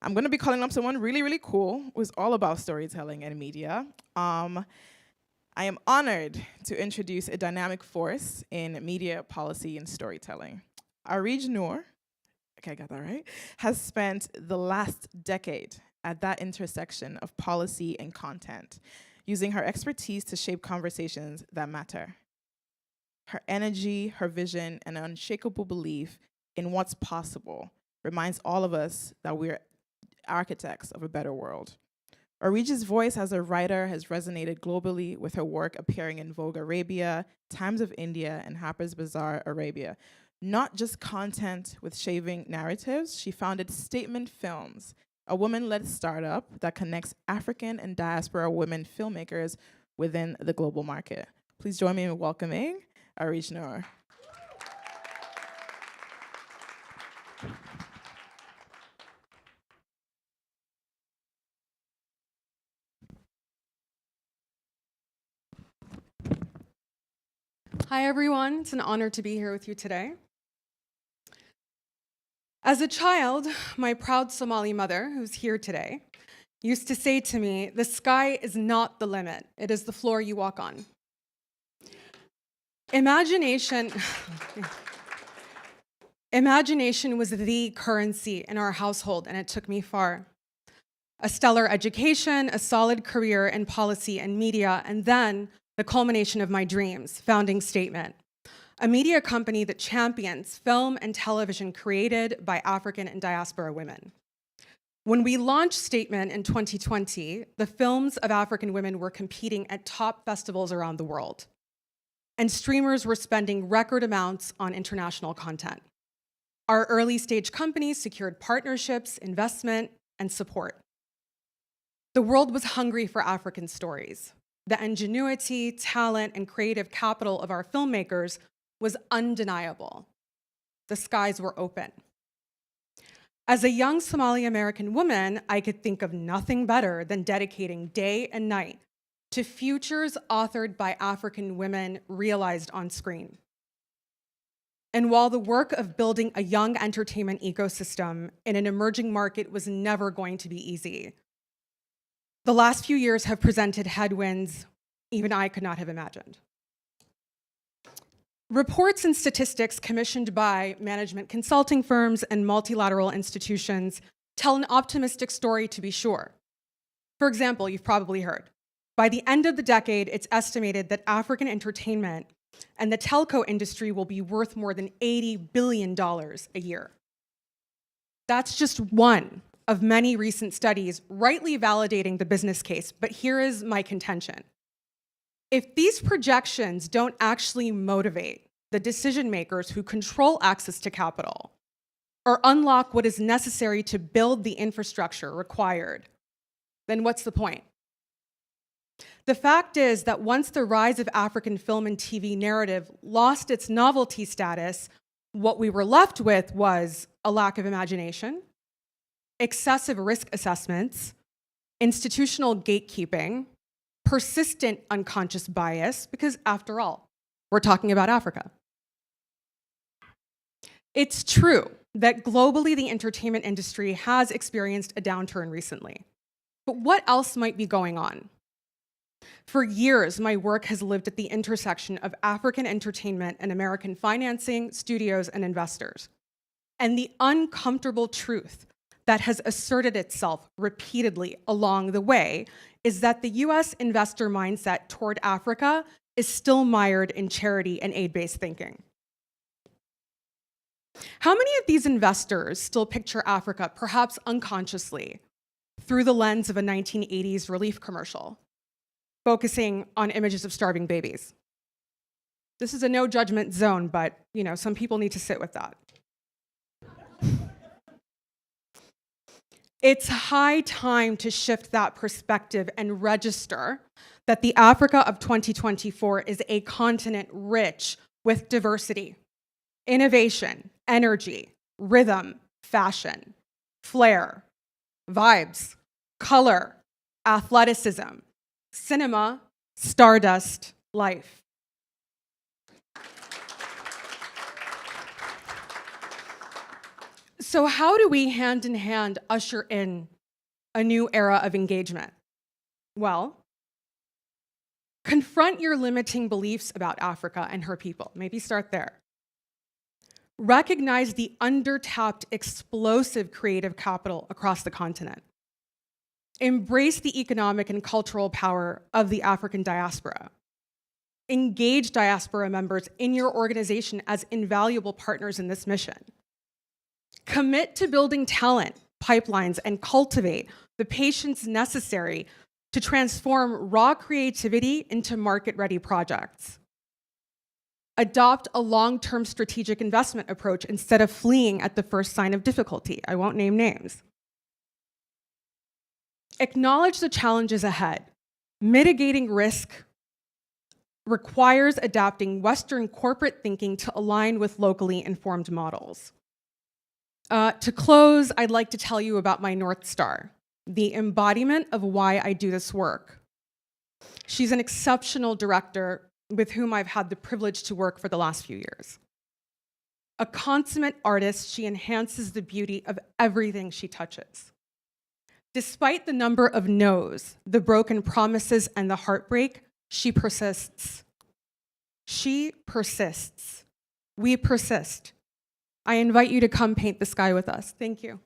I'm going to be calling up someone really, really cool who's all about storytelling and media. I am honored to introduce a dynamic force in media policy and storytelling. Areej Noor, okay, I got that right, has spent the last decade at that intersection of policy and content, using her expertise to shape conversations that matter. Her energy, her vision, and unshakable belief in what's possible reminds all of us that we're architects of a better world. Areej's voice as a writer has resonated globally, with her work appearing in Vogue Arabia, Times of India, and Harper's Bazaar Arabia. Not just content with shaving narratives, she founded Statement Films, a woman-led startup that connects African and diaspora women filmmakers within the global market. Please join me in welcoming Areej Noor. Hi, everyone. It's an honor to be here with you today. As a child, my proud Somali mother, who's here today, used to say to me, "The sky is not the limit. It is the floor you walk on." Imagination was the currency in our household, and it took me far. A stellar education, a solid career in policy and media, and then the culmination of my dreams, founding Statement, a media company that champions film and television created by African and diaspora women. When we launched Statement in 2020, the films of African women were competing at top festivals around the world, and streamers were spending record amounts on international content. Our early stage companies secured partnerships, investment, and support. The world was hungry for African stories. The ingenuity, talent, and creative capital of our filmmakers was undeniable. The skies were open. As a young Somali American woman, I could think of nothing better than dedicating day and night to futures authored by African women realized on screen. And while the work of building a young entertainment ecosystem in an emerging market was never going to be easy, the last few years have presented headwinds even I could not have imagined. Reports and statistics commissioned by management consulting firms and multilateral institutions tell an optimistic story, to be sure. For example, you've probably heard, by the end of the decade, it's estimated that African entertainment and the telco industry will be worth more than $80 billion a year. That's just one of many recent studies rightly validating the business case, but here is my contention. If these projections don't actually motivate the decision makers who control access to capital or unlock what is necessary to build the infrastructure required, then what's the point? The fact is that once the rise of African film and TV narrative lost its novelty status, what we were left with was a lack of imagination, excessive risk assessments, institutional gatekeeping, persistent unconscious bias, because after all, we're talking about Africa. It's true that globally the entertainment industry has experienced a downturn recently, but what else might be going on? For years, my work has lived at the intersection of African entertainment and American financing, studios, and investors. And the uncomfortable truth that has asserted itself repeatedly along the way is that the US investor mindset toward Africa is still mired in charity and aid-based thinking. How many of these investors still picture Africa, perhaps unconsciously, through the lens of a 1980s relief commercial, focusing on images of starving babies? This is a no judgment zone, but some people need to sit with that. It's high time to shift that perspective and register that the Africa of 2024 is a continent rich with diversity, innovation, energy, rhythm, fashion, flair, vibes, color, athleticism, cinema, stardust, life. So how do we hand in hand usher in a new era of engagement? Well, confront your limiting beliefs about Africa and her people. Maybe start there. Recognize the undertapped, explosive creative capital across the continent. Embrace the economic and cultural power of the African diaspora. Engage diaspora members in your organization as invaluable partners in this mission. Commit to building talent, pipelines, and cultivate the patience necessary to transform raw creativity into market-ready projects. Adopt a long-term strategic investment approach instead of fleeing at the first sign of difficulty. I won't name names. Acknowledge the challenges ahead. Mitigating risk requires adapting Western corporate thinking to align with locally informed models. To close, I'd like to tell you about my North Star, the embodiment of why I do this work. She's an exceptional director with whom I've had the privilege to work for the last few years. A consummate artist, she enhances the beauty of everything she touches. Despite the number of no's, the broken promises, and the heartbreak, she persists. She persists. We persist. I invite you to come paint the sky with us. Thank you.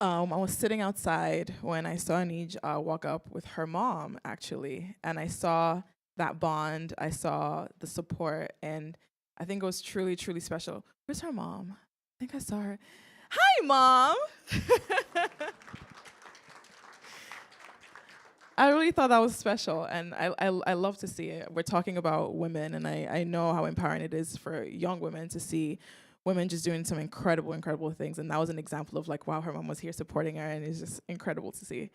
I was sitting outside when I saw Areej walk up with her mom, actually, and I saw that bond, I saw the support, and I think it was truly, truly special. Where's her mom? I think I saw her. Hi, Mom! I really thought that was special, and I love to see it. We're talking about women, and I know how empowering it is for young women to see women just doing some incredible, incredible things. And that was an example of like, wow, her mom was here supporting her, and it's just incredible to see.